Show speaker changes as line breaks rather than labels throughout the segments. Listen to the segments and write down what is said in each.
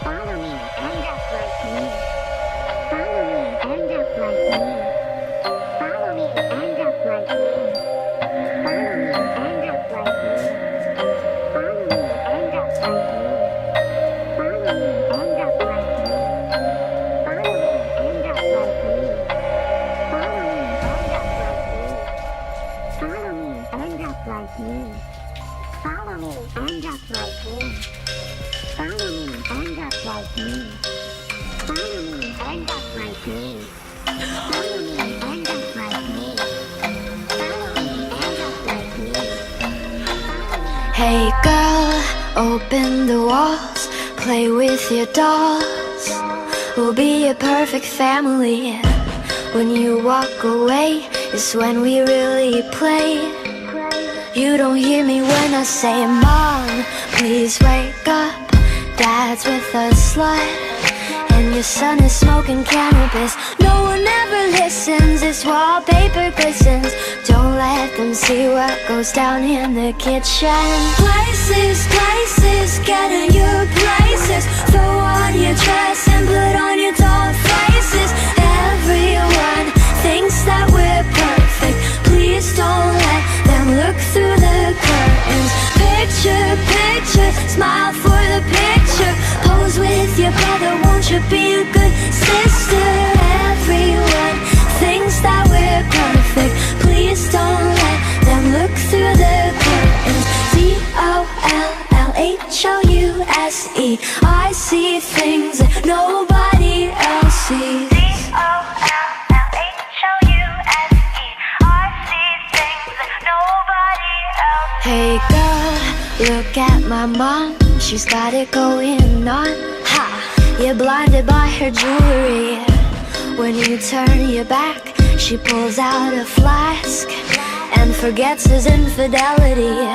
Follow me and just like me. Follow me and just like me. Follow me and just like me. Follow me and just like me. Follow me and just like me. Follow me and just like me. Follow me and just like me. Follow me and just like me. Follow me and just like me. Follow me and just like me. Follow me and just like me. Follow me and just like me. Follow me and just like me.
Hey girl, open the walls, play with your dolls. We'll be a perfect family. When you walk away is when we really play. You don't hear me when I say, Mom, please wake up. Dad's with a slut, and your son is smoking cannabis. No one ever listens, this wallpaper glistens. Don't let them see what goes down in the kitchen. Places, places, get in your places. Throw on your dress and put on your doll faces. Everyone thinks that we're perfect. Please don't let them look through the curtains. Picture, picture, smile for the picture. Pose with your brother, won't you be a good sister? Everyone thinks that we're perfect. Please don't let them look through the curtains. DOLLHOUSE, I see things that nobody else sees. Hey girl, look at my mom, she's got it going on. Ha! You're blinded by her jewelry. When you turn your back, she pulls out a flask and forgets his infidelity.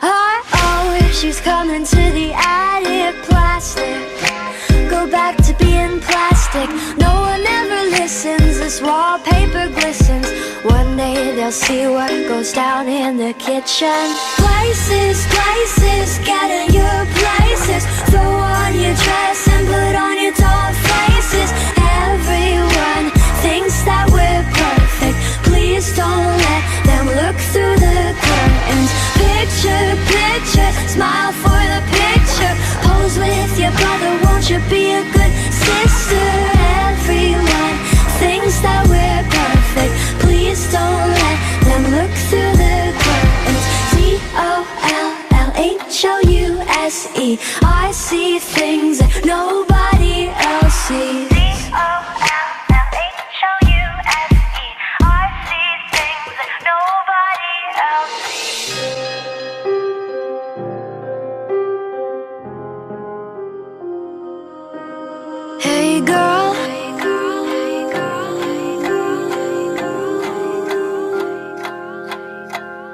Oh, she's coming to the attic. Plastic, go back to being plastic. No one ever listens, this wallpaper glistens. One day they'll see what goes down in the kitchen. Places, places, get in your places. Throw on your dress and put on your doll faces. Everyone thinks that we're perfect. Please don't let them look through the curtains. Picture, picture, smile for the picture. Pose with your brother, won't you be a good sister? Everyone thinks that we're perfect. Please don't let them look through the curtains. DOLLHOUSE, I see things that nobody else sees. Hey girl,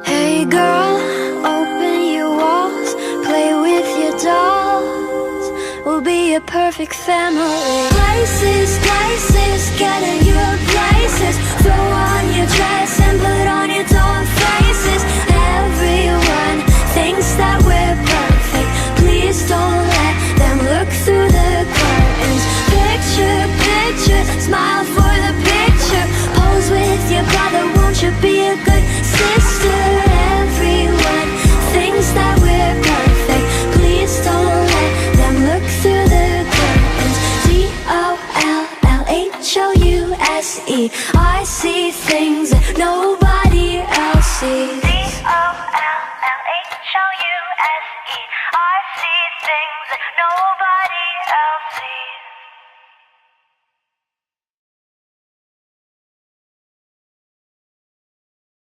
hey girl, open your walls, play with your dolls. We'll be a perfect family. Places, places, get in your places. Throw on your dress and put on your doll faces. Everyone thinks that we're perfect. Please don't let them look through the curtains. Picture, picture, smile for the picture. Pose with your brother, won't you be a good sister? Everyone thinks that we're perfect. Please don't let them look through the curtains. DOLLHOUSE, I see things that nobody else sees.
DOLLHOUSE, I see things that nobody else sees.